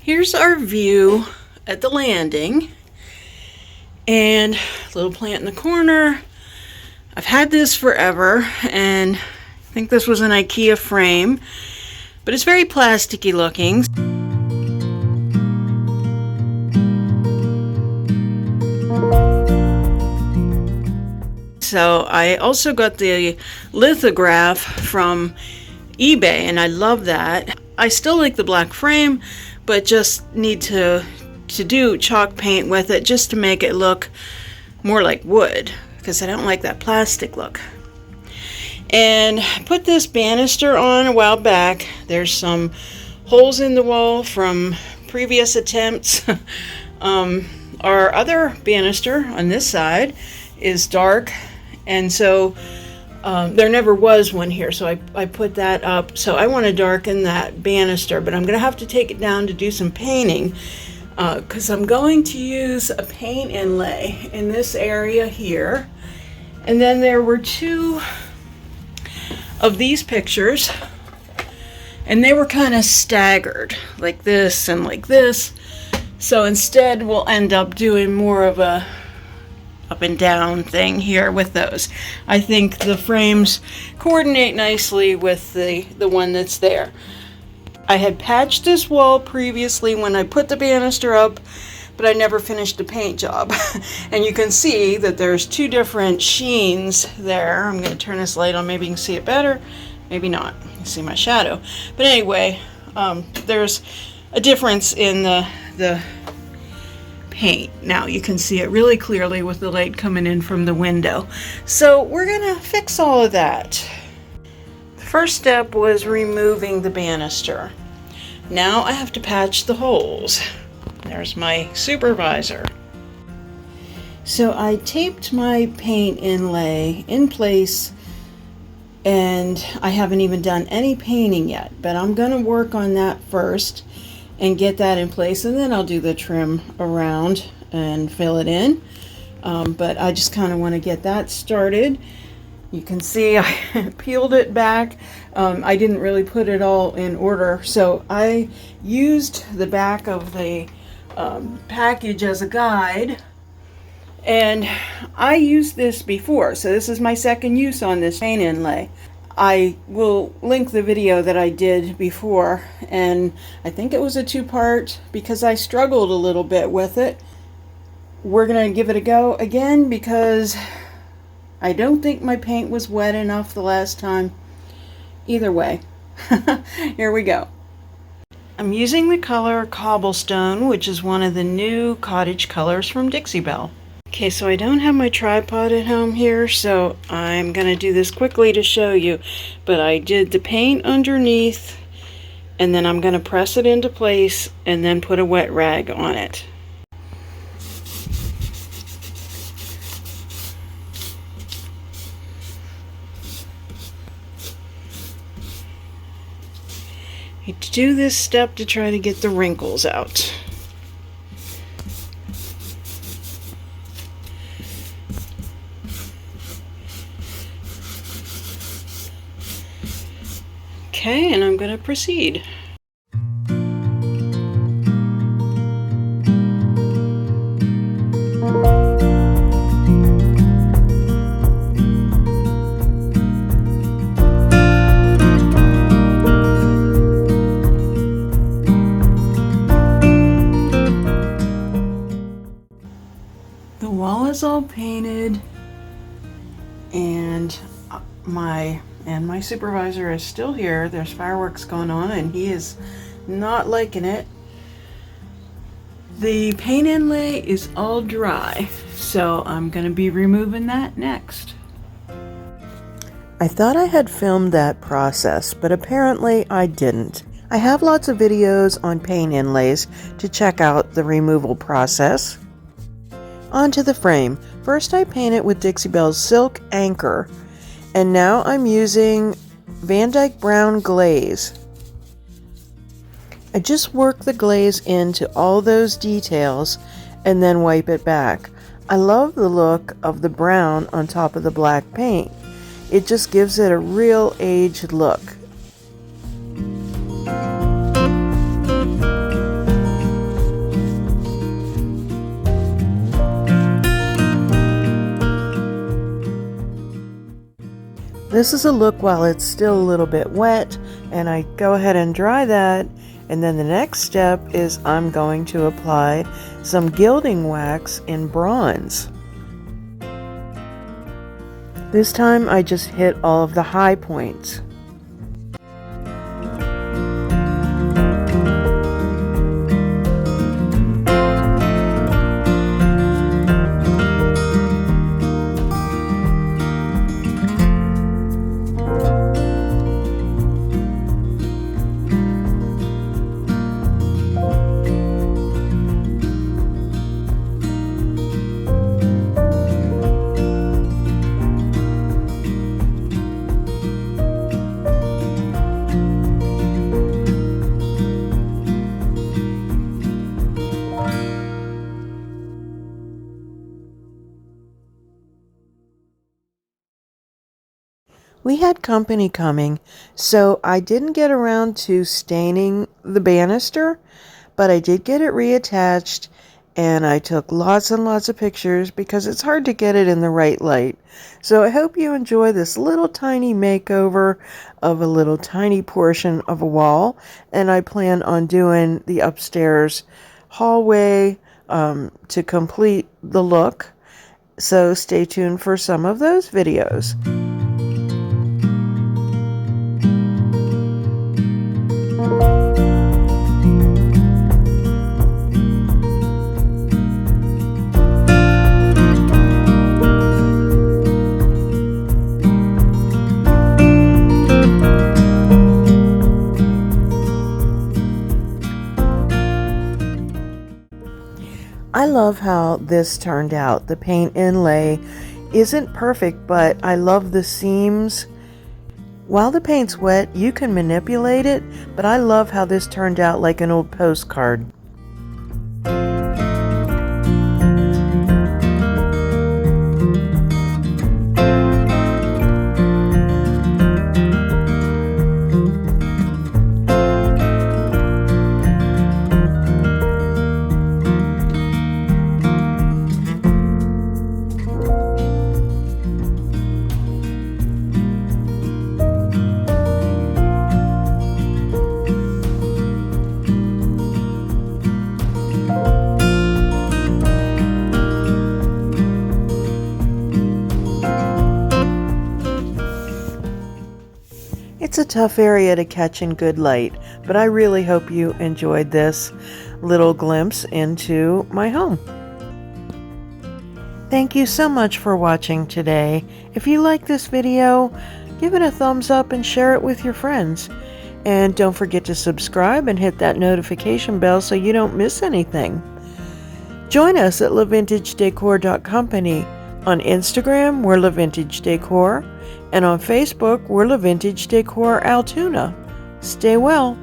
Here's our view at the landing, and a little plant in the corner. I've had this forever, and I think this was an IKEA frame, but it's very plasticky looking. So I also got the lithograph from eBay, and I love that. I still like the black frame, but just need to do chalk paint with it just to make it look more like wood, because I don't like that plastic look. And I put this banister on a while back. There's some holes in the wall from previous attempts. Our other banister on this side is dark, and so there never was one here, so I put that up. So I want to darken that banister, but I'm going to have to take it down to do some painting, because I'm going to use a paint inlay in this area here. And then there were two of these pictures, and they were kind of staggered, like this and like this. So instead we'll end up doing more of a up and down thing here with those. I think the frames coordinate nicely with the one that's there. I had patched this wall previously when I put the banister up, but I never finished the paint job. And you can see that there's two different sheens there. I'm going to turn this light on, maybe you can see it better, maybe not. You can see my shadow. But anyway, there's a difference in the paint. Now you can see it really clearly with the light coming in from the window. So we're gonna fix all of that. The first step was removing the banister. Now I have to patch the holes. There's my supervisor. So I taped my paint inlay in place, and I haven't even done any painting yet, but I'm gonna work on that first and get that in place, and then I'll do the trim around and fill it in. But I just kind of want to get that started. You can see I peeled it back. I didn't really put it all in order, so I used the back of the package as a guide, and I used this before, so this is my second use on this paint inlay. I will link the video that I did before, and I think it was a two-part because I struggled a little bit with it. We're going to give it a go again because I don't think my paint was wet enough the last time. Either way, here we go. I'm using the color Cobblestone, which is one of the new cottage colors from Dixie Belle. Okay, so I don't have my tripod at home here, so I'm going to do this quickly to show you. But I did the paint underneath, and then I'm going to press it into place and then put a wet rag on it. I do this step to try to get the wrinkles out. Okay, and I'm going to proceed. The wall is all painted, and my supervisor is still here. There's fireworks going on, and he is not liking it. The paint inlay is all dry, so I'm going to be removing that next. I thought I had filmed that process, but apparently I didn't. I have lots of videos on paint inlays to check out the removal process. Onto the frame. First I paint it with Dixie Belle's Silk Anchor, and now I'm using Van Dyke Brown Glaze. I just work the glaze into all those details and then wipe it back. I love the look of the brown on top of the black paint. It just gives it a real aged look. This is a look while it's still a little bit wet, and I go ahead and dry that. And then the next step is I'm going to apply some gilding wax in bronze. This time I just hit all of the high points. We had company coming, so I didn't get around to staining the banister, but I did get it reattached, and I took lots and lots of pictures because it's hard to get it in the right light. So I hope you enjoy this little tiny makeover of a little tiny portion of a wall, and I plan on doing the upstairs hallway to complete the look. So stay tuned for some of those videos. I love how this turned out. The paint inlay isn't perfect, but I love the seams. While the paint's wet, you can manipulate it, but I love how this turned out like an old postcard. It's a tough area to catch in good light, but I really hope you enjoyed this little glimpse into my home. Thank you so much for watching today. If you like this video, give it a thumbs up and share it with your friends. And don't forget to subscribe and hit that notification bell so you don't miss anything. Join us at lavintagedecor.company. On Instagram, we're LaVintage Decor, and on Facebook, we're LaVintage Decor Altoona. Stay well.